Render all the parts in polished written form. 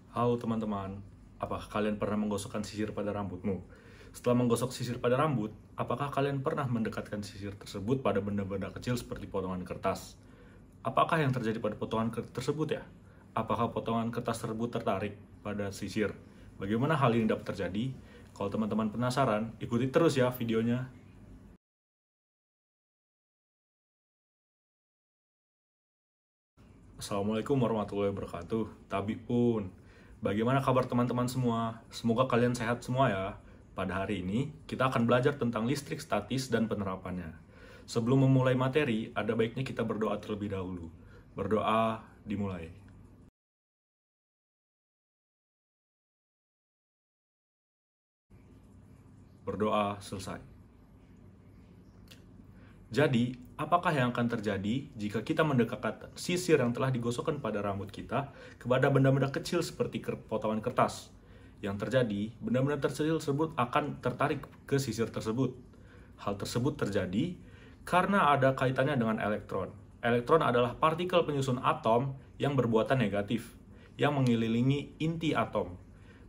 Halo teman-teman, apakah kalian pernah menggosokkan sisir pada rambutmu? Setelah menggosok sisir pada rambut, apakah kalian pernah mendekatkan sisir tersebut pada benda-benda kecil seperti potongan kertas? Apakah yang terjadi pada potongan kertas tersebut ya? Apakah potongan kertas tersebut tertarik pada sisir? Bagaimana hal ini dapat terjadi? Kalau teman-teman penasaran, ikuti terus ya videonya. Assalamualaikum warahmatullahi wabarakatuh. Tabiun. Bagaimana kabar teman-teman semua? Semoga kalian sehat semua ya. Pada hari ini, kita akan belajar tentang listrik statis dan penerapannya. Sebelum memulai materi, ada baiknya kita berdoa terlebih dahulu. Berdoa dimulai. Berdoa selesai. Jadi, apakah yang akan terjadi jika kita mendekatkan sisir yang telah digosokkan pada rambut kita kepada benda-benda kecil seperti potongan kertas? Yang terjadi, benda-benda tersebut akan tertarik ke sisir tersebut. Hal tersebut terjadi karena ada kaitannya dengan elektron. Elektron adalah partikel penyusun atom yang berbuatan negatif, yang mengelilingi inti atom.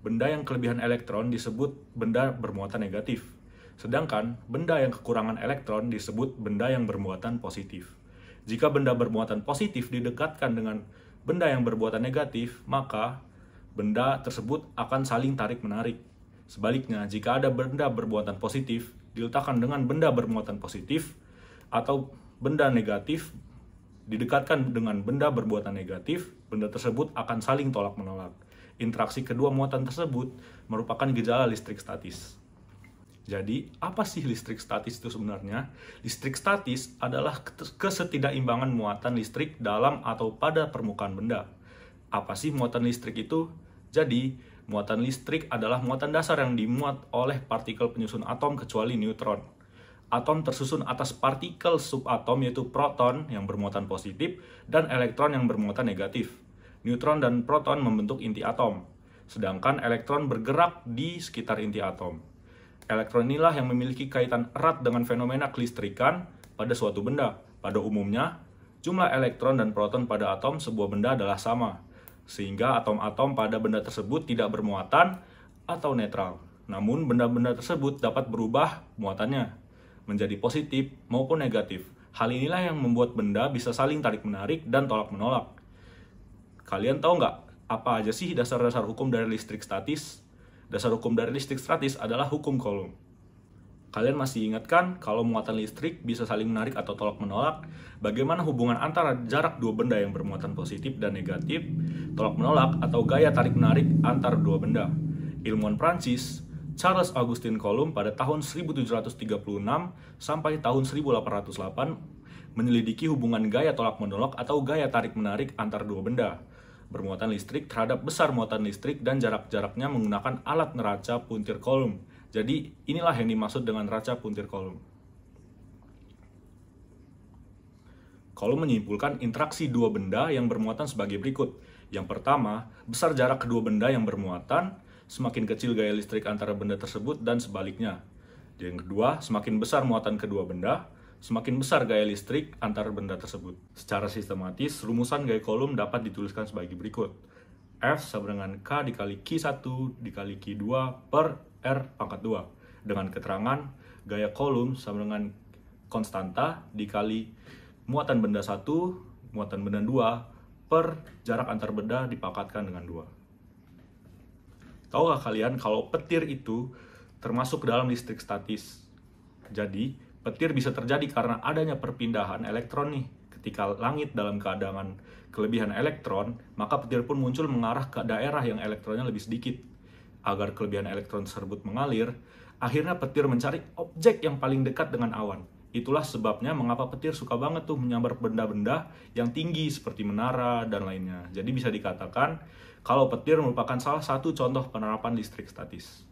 Benda yang kelebihan elektron disebut benda bermuatan negatif. Sedangkan benda yang kekurangan elektron disebut benda yang bermuatan positif. Jika benda bermuatan positif didekatkan dengan benda yang bermuatan negatif, maka benda tersebut akan saling tarik-menarik. Sebaliknya, jika ada benda bermuatan positif diletakkan dengan benda bermuatan positif, atau benda negatif didekatkan dengan benda bermuatan negatif, benda tersebut akan saling tolak-menolak. Interaksi kedua muatan tersebut merupakan gejala listrik statis. Jadi, apa sih listrik statis itu sebenarnya? Listrik statis adalah kesetidaimbangan muatan listrik dalam atau pada permukaan benda. Apa sih muatan listrik itu? Jadi, muatan listrik adalah muatan dasar yang dimuat oleh partikel penyusun atom kecuali neutron. Atom tersusun atas partikel subatom yaitu proton yang bermuatan positif dan elektron yang bermuatan negatif. Neutron dan proton membentuk inti atom, sedangkan elektron bergerak di sekitar inti atom. Elektron inilah yang memiliki kaitan erat dengan fenomena kelistrikan pada suatu benda. Pada umumnya, jumlah elektron dan proton pada atom sebuah benda adalah sama, sehingga atom-atom pada benda tersebut tidak bermuatan atau netral. Namun, benda-benda tersebut dapat berubah muatannya menjadi positif maupun negatif. Hal inilah yang membuat benda bisa saling tarik-menarik dan tolak-menolak. Kalian tahu nggak apa aja sih dasar-dasar hukum dari listrik statis? Dasar hukum dari listrik statis adalah hukum Coulomb. Kalian masih ingat kan kalau muatan listrik bisa saling menarik atau tolak-menolak? Bagaimana hubungan antara jarak dua benda yang bermuatan positif dan negatif, tolak-menolak atau gaya tarik-menarik antar dua benda? Ilmuwan Prancis, Charles Augustin Coulomb pada tahun 1736 sampai tahun 1808 menyelidiki hubungan gaya tolak-menolak atau gaya tarik-menarik antar dua benda bermuatan listrik terhadap besar muatan listrik dan jarak-jaraknya menggunakan alat neraca puntir Coulomb. Jadi, inilah yang dimaksud dengan neraca puntir Coulomb. Coulomb menyimpulkan interaksi dua benda yang bermuatan sebagai berikut. Yang pertama, besar jarak kedua benda yang bermuatan, semakin kecil gaya listrik antara benda tersebut dan sebaliknya. Yang kedua, semakin besar muatan kedua benda, semakin besar gaya listrik antar benda tersebut. Secara sistematis, rumusan gaya Coulomb dapat dituliskan sebagai berikut. F sama dengan K dikali Q1 dikali Q2 per R pangkat 2. Dengan keterangan, gaya Coulomb sama dengan konstanta dikali muatan benda 1, muatan benda 2, per jarak antar benda dipangkatkan dengan 2. Tahukah kalian kalau petir itu termasuk dalam listrik statis? Jadi, petir bisa terjadi karena adanya perpindahan elektron nih. Ketika langit dalam keadaan kelebihan elektron, maka petir pun muncul mengarah ke daerah yang elektronnya lebih sedikit. Agar kelebihan elektron tersebut mengalir, akhirnya petir mencari objek yang paling dekat dengan awan. Itulah sebabnya mengapa petir suka banget tuh menyambar benda-benda yang tinggi seperti menara dan lainnya. Jadi bisa dikatakan kalau petir merupakan salah satu contoh penerapan listrik statis.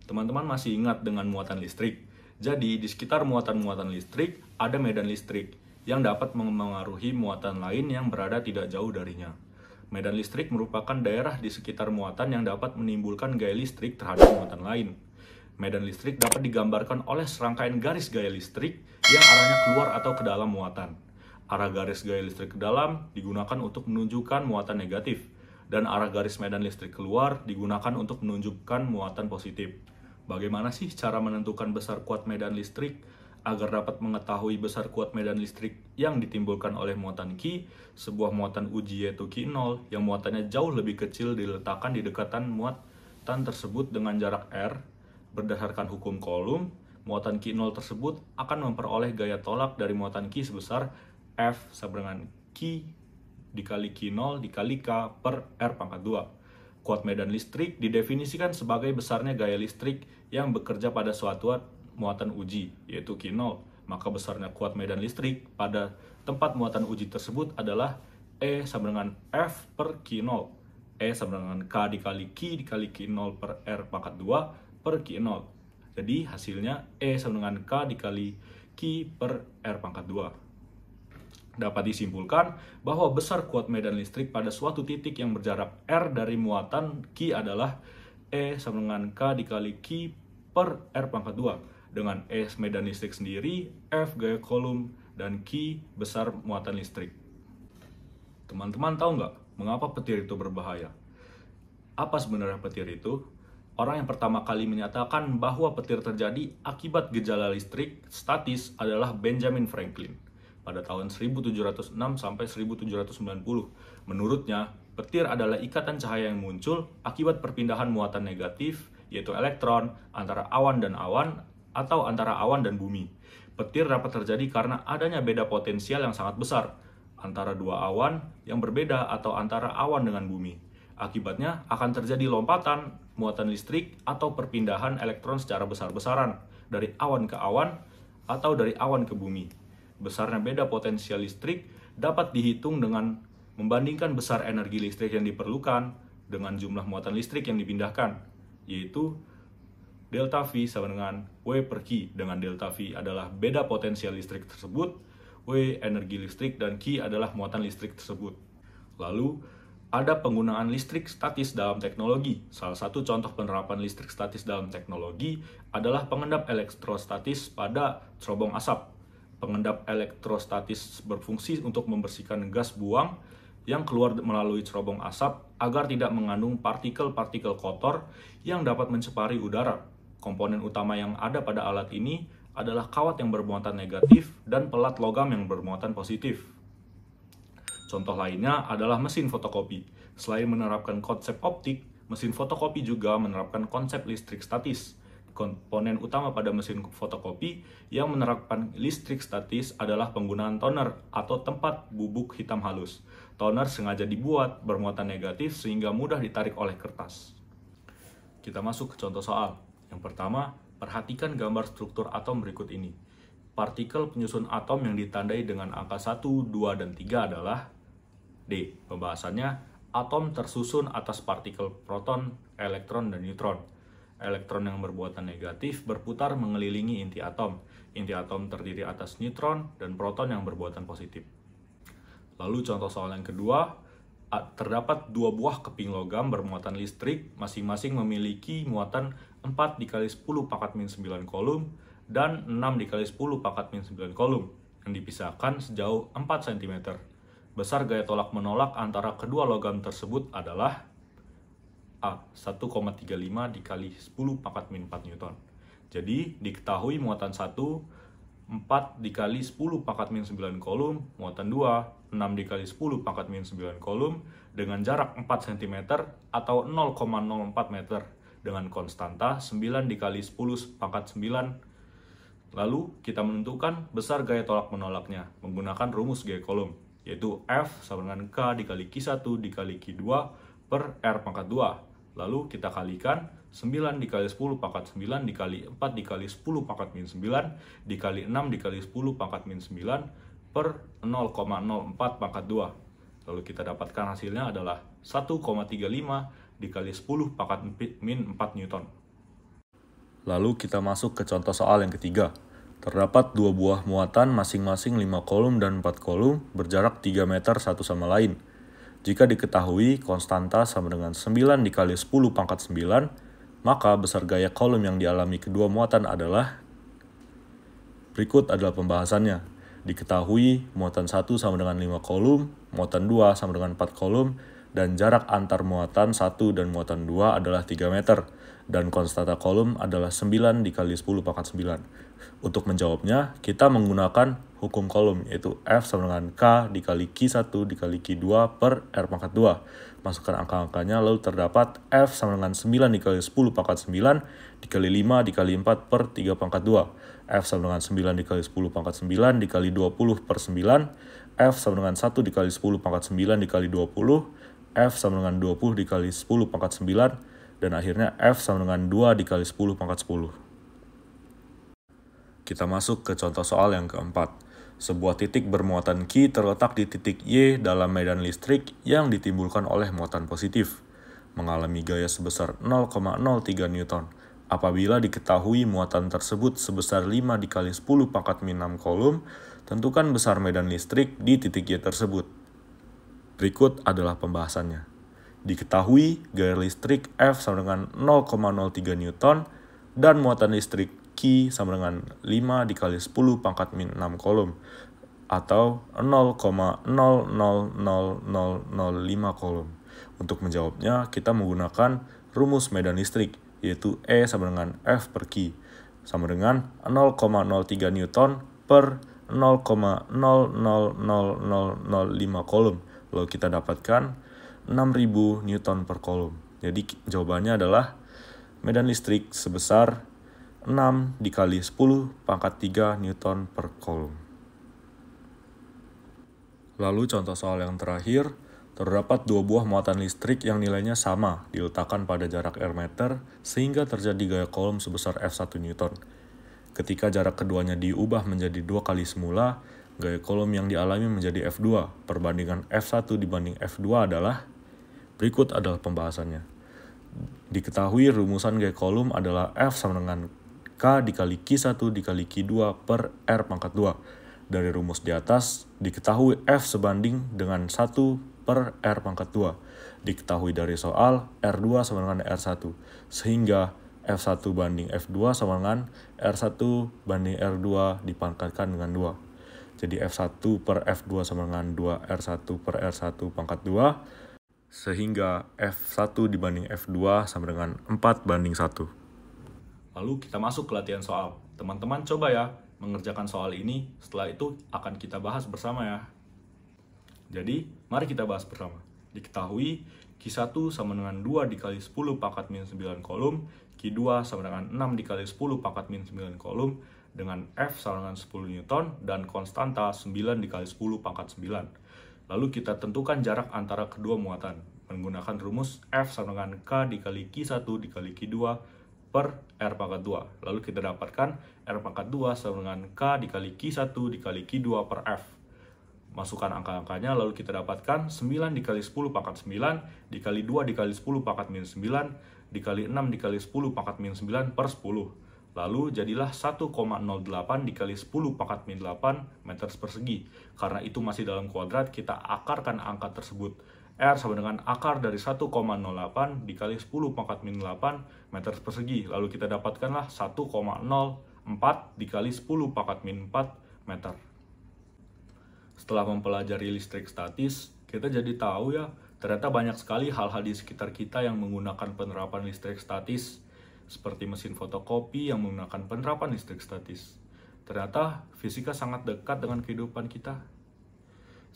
Teman-teman masih ingat dengan muatan listrik? Jadi, di sekitar muatan-muatan listrik, ada medan listrik yang dapat memengaruhi muatan lain yang berada tidak jauh darinya. Medan listrik merupakan daerah di sekitar muatan yang dapat menimbulkan gaya listrik terhadap muatan lain. Medan listrik dapat digambarkan oleh serangkaian garis gaya listrik yang arahnya keluar atau ke dalam muatan. Arah garis gaya listrik ke dalam digunakan untuk menunjukkan muatan negatif, dan arah garis medan listrik keluar digunakan untuk menunjukkan muatan positif. Bagaimana sih cara menentukan besar kuat medan listrik? Agar dapat mengetahui besar kuat medan listrik yang ditimbulkan oleh muatan Q, sebuah muatan uji yaitu Q0 yang muatannya jauh lebih kecil diletakkan di dekatan muatan tersebut dengan jarak R. Berdasarkan hukum Coulomb, muatan Q0 tersebut akan memperoleh gaya tolak dari muatan Q sebesar F sama dengan Q dikali Q0 dikali K per R pangkat 2. Kuat medan listrik didefinisikan sebagai besarnya gaya listrik yang bekerja pada suatu muatan uji, yaitu Q0. Maka besarnya kuat medan listrik pada tempat muatan uji tersebut adalah E sama dengan F per Q0. E sama dengan K dikali Q dikali Q0 per R pangkat 2 per Q0. Jadi hasilnya E sama dengan K dikali Q per R pangkat 2. Dapat disimpulkan bahwa besar kuat medan listrik pada suatu titik yang berjarak R dari muatan Q adalah E sama dengan K dikali Q per R pangkat 2. Dengan E medan listrik sendiri, F gaya Coulomb, dan Q besar muatan listrik. Teman-teman tahu nggak mengapa petir itu berbahaya? Apa sebenarnya petir itu? Orang yang pertama kali menyatakan bahwa petir terjadi akibat gejala listrik statis adalah Benjamin Franklin pada tahun 1706 sampai 1790. Menurutnya, petir adalah ikatan cahaya yang muncul akibat perpindahan muatan negatif, yaitu elektron, antara awan dan awan, atau antara awan dan bumi. Petir dapat terjadi karena adanya beda potensial yang sangat besar antara dua awan yang berbeda atau antara awan dengan bumi. Akibatnya akan terjadi lompatan muatan listrik atau perpindahan elektron secara besar-besaran dari awan ke awan atau dari awan ke bumi. Besarnya beda potensial listrik dapat dihitung dengan membandingkan besar energi listrik yang diperlukan dengan jumlah muatan listrik yang dipindahkan, yaitu delta V sama dengan W per Q, dengan delta V adalah beda potensial listrik tersebut, W energi listrik, dan Q adalah muatan listrik tersebut. Lalu, ada penggunaan listrik statis dalam teknologi. Salah satu contoh penerapan listrik statis dalam teknologi adalah pengendap elektrostatis pada cerobong asap. Pengendap elektrostatis berfungsi untuk membersihkan gas buang yang keluar melalui cerobong asap agar tidak mengandung partikel-partikel kotor yang dapat mencemari udara. Komponen utama yang ada pada alat ini adalah kawat yang bermuatan negatif dan pelat logam yang bermuatan positif. Contoh lainnya adalah mesin fotokopi. Selain menerapkan konsep optik, mesin fotokopi juga menerapkan konsep listrik statis. Komponen utama pada mesin fotokopi yang menerapkan listrik statis adalah penggunaan toner atau tempat bubuk hitam halus. Toner sengaja dibuat bermuatan negatif sehingga mudah ditarik oleh kertas. Kita masuk ke contoh soal. Yang pertama, perhatikan gambar struktur atom berikut ini. Partikel penyusun atom yang ditandai dengan angka 1, 2, dan 3 adalah D. Pembahasannya, atom tersusun atas partikel proton, elektron, dan neutron. Elektron yang bermuatan negatif berputar mengelilingi inti atom. Inti atom terdiri atas neutron dan proton yang bermuatan positif. Lalu contoh soal yang kedua, terdapat dua buah keping logam bermuatan listrik, masing-masing memiliki muatan 4 dikali 10 pangkat min 9 Coulomb dan 6 dikali 10 pangkat min 9 Coulomb yang dipisahkan sejauh 4 cm. Besar gaya tolak menolak antara kedua logam tersebut adalah A. 1,35 dikali 10 pangkat min 4 Newton. Jadi diketahui muatan 1 4 dikali 10 pangkat min 9 Coulomb, muatan 2 6 dikali 10 pangkat min 9 Coulomb dengan jarak 4 cm atau 0,04 meter dengan konstanta 9 dikali 10 pangkat 9. Lalu kita menentukan besar gaya tolak menolaknya menggunakan rumus gaya Coulomb, yaitu F sama dengan K dikali Q1 dikali Q2 per R pangkat 2. Lalu kita kalikan 9 dikali 10 pangkat 9 dikali 4 dikali 10 pangkat min 9 dikali 6 dikali 10 pangkat min 9 per 0,04 pangkat 2. Lalu kita dapatkan hasilnya adalah 1,35 dikali 10 pangkat min 4 Newton. Lalu kita masuk ke contoh soal yang ketiga. Terdapat dua buah muatan masing-masing 5 Coulomb dan 4 Coulomb berjarak 3 meter satu sama lain. Jika diketahui konstanta sama dengan 9 dikali 10 pangkat 9, maka besar gaya Coulomb yang dialami kedua muatan adalah, berikut adalah pembahasannya. Diketahui muatan 1 sama dengan 5 Coulomb, muatan 2 sama dengan 4 Coulomb, dan jarak antar muatan 1 dan muatan 2 adalah 3 meter, dan konstanta kolom adalah 9 dikali 10 pangkat 9. Untuk menjawabnya, kita menggunakan hukum kolom, yaitu F sama dengan K dikali Q1 dikali Q2 per R pangkat 2. Masukkan angka-angkanya, lalu terdapat F sama dengan 9 dikali 10 pangkat 9 dikali 5 dikali 4 per 3 pangkat 2. F sama dengan 9 dikali 10 pangkat 9 dikali 20 per 9. F sama dengan 1 dikali 10 pangkat 9 dikali 20. F sama dengan 20 dikali 10 pangkat 9. Dan akhirnya F sama dengan 2 dikali 10 pangkat 10. Kita masuk ke contoh soal yang keempat. Sebuah titik bermuatan Q terletak di titik Y dalam medan listrik yang ditimbulkan oleh muatan positif, mengalami gaya sebesar 0,03 Newton. Apabila diketahui muatan tersebut sebesar 5 dikali 10 pangkat min 6 kolom, tentukan besar medan listrik di titik Y tersebut. Berikut adalah pembahasannya. Diketahui gaya listrik F sama dengan 0,03 Newton dan muatan listrik Q sama dengan 5 dikali 10 pangkat min 6 kolom atau 0,000005 kolom. Untuk menjawabnya, kita menggunakan rumus medan listrik, yaitu E sama dengan F per Q sama dengan 0,03 Newton per 0,000005 kolom. Lalu kita dapatkan 6000 Newton per kolom. Jadi jawabannya adalah medan listrik sebesar 6 dikali 10 pangkat 3 Newton per kolom. Lalu contoh soal yang terakhir, terdapat dua buah muatan listrik yang nilainya sama diletakkan pada jarak R meter sehingga terjadi gaya kolom sebesar F1 Newton. Ketika jarak keduanya diubah menjadi 2 kali semula, gaya kolom yang dialami menjadi F2. Perbandingan F1 dibanding F2 adalah, berikut adalah pembahasannya. Diketahui rumusan gaya kolom adalah F sama dengan K dikali Q1 dikali Q2 per R pangkat 2. Dari rumus di atas, diketahui F sebanding dengan 1 per R pangkat 2. Diketahui dari soal, R2 sama dengan R1. Sehingga F1 banding F2 sama dengan R1 banding R2 dipangkatkan dengan 2. Jadi F1 per F2 sama dengan 2 R1 per R1 pangkat 2. Sehingga F1 dibanding F2 sama dengan 4 banding 1. Lalu kita masuk ke latihan soal. Teman-teman coba ya mengerjakan soal ini, setelah itu akan kita bahas bersama ya. Jadi, mari kita bahas bersama. Diketahui Q1 sama dengan 2 dikali 10 pangkat min 9 kolom, Q2 sama dengan 6 dikali 10 pangkat min 9 kolom, dengan F sama dengan 10 Newton, dan konstanta 9 dikali 10 pangkat 9. Lalu kita tentukan jarak antara kedua muatan, menggunakan rumus F sama dengan K dikali Q1 dikali Q2 per R pangkat 2. Lalu kita dapatkan R pangkat 2 sama dengan K dikali Q1 dikali Q2 per F. Masukkan angka-angkanya, lalu kita dapatkan 9 dikali 10 pangkat 9 dikali 2 dikali 10 pangkat min 9 dikali 6 dikali 10 pangkat min 9 per 10. Lalu jadilah 1,08 dikali 10 pangkat min 8 meter persegi. Karena itu masih dalam kuadrat, kita akarkan angka tersebut. R sama dengan akar dari 1,08 dikali 10 pangkat min 8 meter persegi. Lalu kita dapatkanlah 1,04 dikali 10 pangkat min 4 meter. Setelah mempelajari listrik statis, kita jadi tahu ya, ternyata banyak sekali hal-hal di sekitar kita yang menggunakan penerapan listrik statis. Seperti mesin fotokopi yang menggunakan penerapan listrik statis. Ternyata fisika sangat dekat dengan kehidupan kita.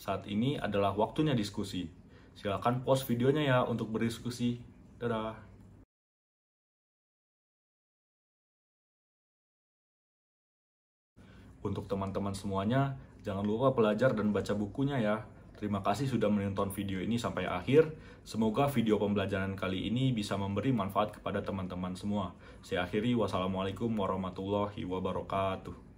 Saat ini adalah waktunya diskusi. Silakan pause videonya ya untuk berdiskusi. Dadah. Untuk teman-teman semuanya, jangan lupa belajar dan baca bukunya ya. Terima kasih sudah menonton video ini sampai akhir. Semoga video pembelajaran kali ini bisa memberi manfaat kepada teman-teman semua. Saya akhiri, wassalamualaikum warahmatullahi wabarakatuh.